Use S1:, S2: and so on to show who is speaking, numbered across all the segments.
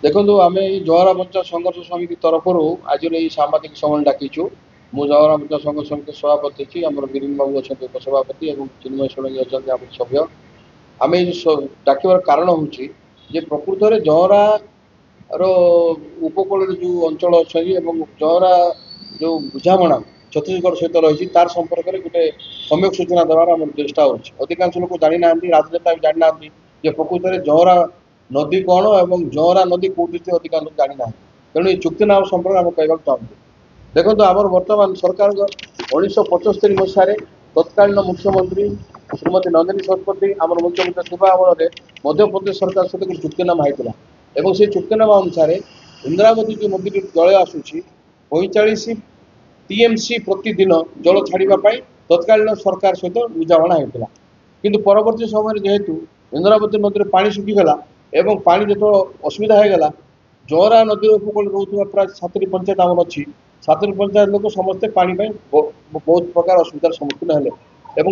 S1: देखो आम जवाहर बंचा संघर्ष समिति तरफ आज सांबादिक सम्मेलन डाकिचु मु जवाहर बंचा संघर्ष समिति सभापति अच्छी आम गिरीन बाबू अच्छा उपसभापति और चिन्मय षोलंगी अच्छा आम सभ्य आम डाकबार कारण हूँ प्रकृत में जवाहर उपकूल जो अंचल अच्छे जवाहर जो बुझाणा छत्तीसगढ़ सहित रही तार संपर्क में गोटे सम्यक सूचना देवार आम चेष्टा हो अधिकांश लोग जानी ना राजनेता भी जानी ना प्रकृत में जवाहर नदी कौन और जवाहरा नदी कौटी से अधिकांश लोग जानी ना तेणु ये चुक्तिनाम संपर्क आम कहना चाहूँ देखो आमर बर्तमान सरकार 1975 मसीह तत्कालीन मुख्यमंत्री श्रीमती नंदिनी शतपथी आम मुख्यमंत्री शिवा अमल मध्यप्रदेश सरकार सहित एक चुक्तिनामा होता से चुक्तिनामा अनुसार इंदिरावती जो नदी जल आसूसी 45 टीएमसी प्रतिदिन जल छाड़ापी तत्कालीन सरकार सहित बुझाणा होता किंतु परवर्ती समय जेहेतु इंदिरावती नदी पानी सुखीगला एवं पानी जो असुविधा होगा जवाहरा नदी उपकूल रोक प्राय 7 पंचायत आम अच्छी 7 पंचायत लोग समस्ते पानी बहुत प्रकार असुविधार सम्मुखीन हेले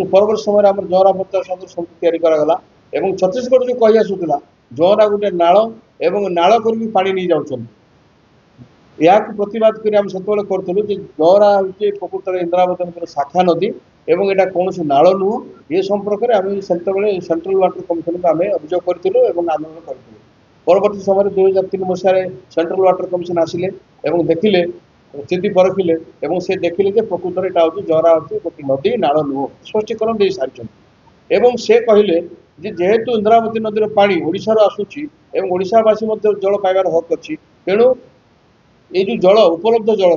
S1: परवर्त समय आम जवाहरा पंचायत संघर्ष समिति तैयारी एवं छत्तीसगढ़ जो कही आसूला जवाहरा गोटे नाल एवं नाल कर पानी नहीं जाऊँ या प्रतिवाद कर करूँ जवाहरा हूँ प्रकृत में इंदिरावती नदी शाखा नदी एवं यहाँ कौन नाल नुह ये संपर्क में आम सेंट्रल वाटर कमिशन को आम अभियोग करूँ आंदोलन करूँ परवर्त समय 2003 मसीह सेंट्रल वाटर कमिशन आसिले देखिले स्थिति परखिले से देखिले प्रकृत में यहाँ हूँ जवाहरा हूँ गोटे नदी नाल नुह स्पष्टीकरण दे सारी से कहले जेहेतु इंदिरावती नदी पानी ओडिशार आसूची ओडिशावासी जल पाइबार हक अच्छी तेणु ये जो जल उपलब्ध जल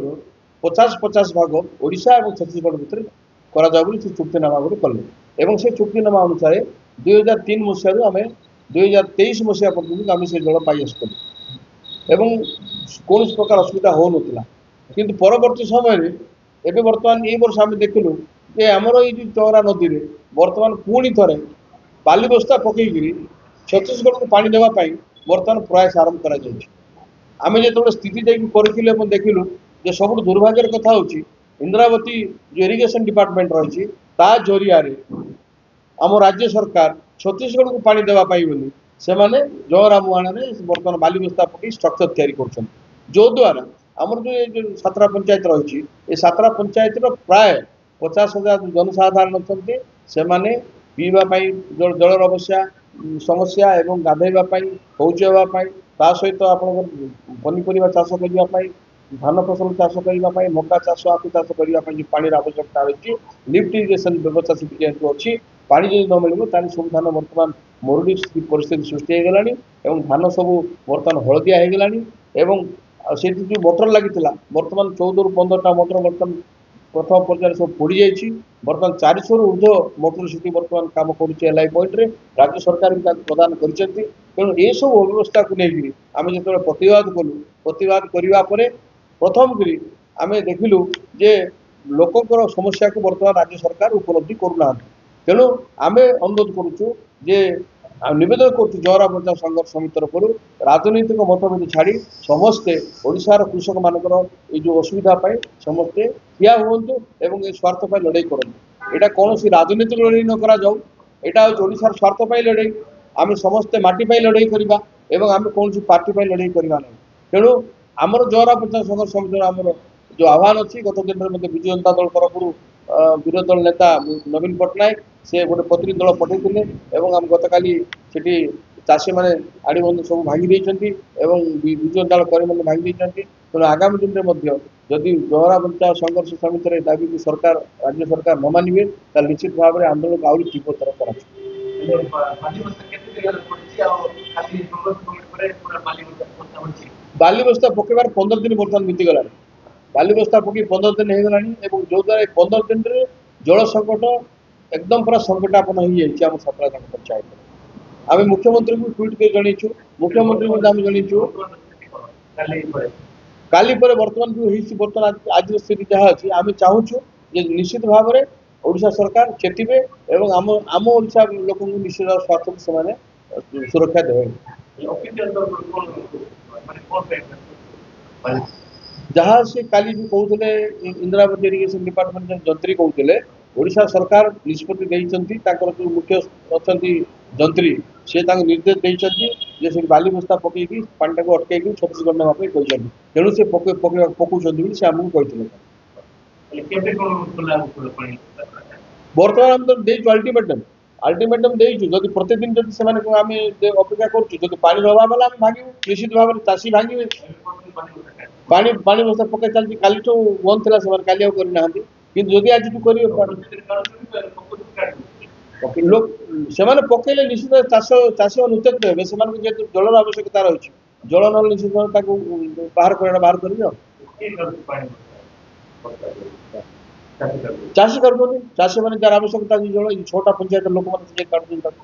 S1: 50-50 भाग ओडिशा और छत्तीसगढ़ भितर कर चुक्तिनामा गुट कले से चुक्तिनामा अनुसार 2003 मसीह आम 2023 मसीहा पर्यटन आम से जल पाई आसुँ कौन प्रकार असुविधा हो ना कि परवर्ती समय एवं बर्तमान ये वर्ष आम देखिलु जे आमर ये जवाहरा नदी में बर्तमान पुणी थे बाली बस्ता पकईकि छत्तीसगढ़ को पानी देवाई बर्तमान प्रयास आरंभ कर आम जो स्थिति देखिले देखिलु जे सब दुर्भाग्यर कथा हूँ इंदिरावती जो इरिगेशन डिपार्टमेंट रही जरिया आम राज्य सरकार छत्तीसगढ़ को पानी देवाई बोली से जवाहरा मुहाण में बर्तमान बाली बस्ता पकई स्ट्रक्चर तैयारी कर जो द्वारा आमर जो 7 पंचायत रही ये 7 पंचायत प्राय 50,000 जनसाधारण अच्छा से पीवाई जलर अवश्या समस्या एवं गाधेवाई शौचापी ता सहित आप पनीपरिया चाष करने धान फसल चाष करने मका चाष आखु चाष करने पानी आवश्यकता रही लिफ्ट इरिगेशन व्यवस्था से जेहतु अच्छी पानी जो न मिले ताली सब धान बर्तमान मरुड़ी परिस्थिति सृष्टि होगलानी धान सब बर्तमान हलदिया होगलानी से जो मोटर लगी बर्तमान 14 ରୁ 15टा मोटर बर्तमान प्रथम पर्यायर सब पोड़ी जाइए बर्तमान 400 ରୁ ऊर्ध्व मोटर सीटी बर्तमान कम करुच्ची पॉइंट रे राज्य सरकार भी प्रदान कर तेणु ये सब अव्यवस्था को लेकिन आम जो प्रतिवाद कलु प्रतिवाद करने प्रथम करी आम देखिलु जे लोकंर समस्या को बर्तमान राज्य सरकार उपलब्धि करूना तेणु आम अनुरोध करुचु जे नवेदन कर जवाहरा बंचा संघर्ष समिति तरफ राजनैतिक मतभेद छाड़ी समस्ते ओडिशार कृषक मानकर ये जो असुविधा पाए समस्ते ठिया हूँ ये स्वार्थ पर लड़ाई करूँ यहाँ कौन राजनीतिक लड़ाई न करा जाऊ यहाँ हूँ ओडिशार स्वार्थ पर लड़ाई आम समस्ते माटी पर लड़ाई करवा आम कौन पार्टी पर लड़ाई करवा ना तेणु आमर जवाहरा बंचा संघर्ष समिति आमर जो आह्वान अच्छी गत दिन में विजु जनता दल तरफ विरोधी दल नेता नवीन पट्टनायक से गोटे प्रतिनिधि दल पठे आम गत काली चाषी मैंने आड़ी बंध सब भांगी विजु जनता दल कर्मी मैंने भांगी तेणु आगामी दिन में जदि जवाहरा बंचा संघर्ष समिति दाबी को सरकार राज्य सरकार न मानिबे ताल निश्चित भाव में आंदोलन को आहरी तीव्रतर कर बाली बस्ता पकेबार 15 दिन बर्तमान बीतीगला बाली बस्ता पकई 15 दिन होगला जो द्वारा 15 दिन में जल संकट एकदम पूरा संकटापन हो जाए आम 17 पंचायत आम मुख्यमंत्री को ट्वीट कर जनईचु मुख्यमंत्री को आम जनईचु काली पर बर्तमान जो बर्तमान आज स्थिति जहाँ अच्छी आम चाहूँ निश्चित भाव में ओडिशा सरकार चेतिबे एवं आम ओडिशा लोक निश्चित स्वार्थ को से सुरक्षा देवे जहाँ से काली भी कहते इंदिरावती इरिगेशन डिपार्टमेंट जंत्री कहते ओडिशा सरकार निष्पत्ति जो मुख्य अच्छा जंत्री से निर्देश देते ଯେ ସେଠି ବାଲି ବସ୍ତା ପକେଇକି ପାଣିଟାକୁ ଅଟକେଇକି ଛତିଶଗଡ଼ ନେବା ପାଇଁ କହିଛନ୍ତି। ତେଣୁ ସେ ପକଉଛନ୍ତି ବୋଲି ସେ ଆମକୁ କହିଥିଲେ। ବର୍ତ୍ତମାନ ଆମେ ତ ଦେଇଛୁ अल्टीमेटम ଦେଇଛୁ। ଯଦି ପ୍ରତିଦିନ ଯଦି ସେମାନେ ଆମେ ଅପେକ୍ଷା କରୁଛୁ, ଯଦି ପାଣିର ଅଭାବ ହେଲା ଆମେ ଭାଙ୍ଗିବୁ, ନିଶ୍ଚିତ ଭାବରେ ଚାଷୀ ଭାଙ୍ଗିବେ। ପାଣି ବସ୍ତା ପକେଇ ଚାଲିଛି, କାଲିଠୁ ବନ୍ଦ ଥିଲା, ସେମାନେ କାଲି ଆଉ କରିନାହାନ୍ତି। କିନ୍ତୁ ଯଦି ଆଜିଠୁ କରିବେ ଲୋକ ସେମାନେ ପକେଇଲେ ନିଶ୍ଚିତ ଚାଷୀମାନେ ଉତ୍ତ୍ୟକ୍ତ ହେବେ। ସେମାନଙ୍କୁ ଯେହେତୁ ଜଳର ଆବଶ୍ୟକତା ରହିଛି, ଜଳ ନହେଲେ ନିଶ୍ଚିତ ଭାବରେ ତାକୁ ବାହାର କରିବେ ଆଉ। ଚାଷୀ କରୁଛନ୍ତି, ଚାଷୀମାନେ ଯାହାର ଆବଶ୍ୟକତା ଅଛି ଜଳ, 6ଟା ପଞ୍ଚାୟତ ଲୋକମାନେ କାଟୁଛନ୍ତି ତାକୁ।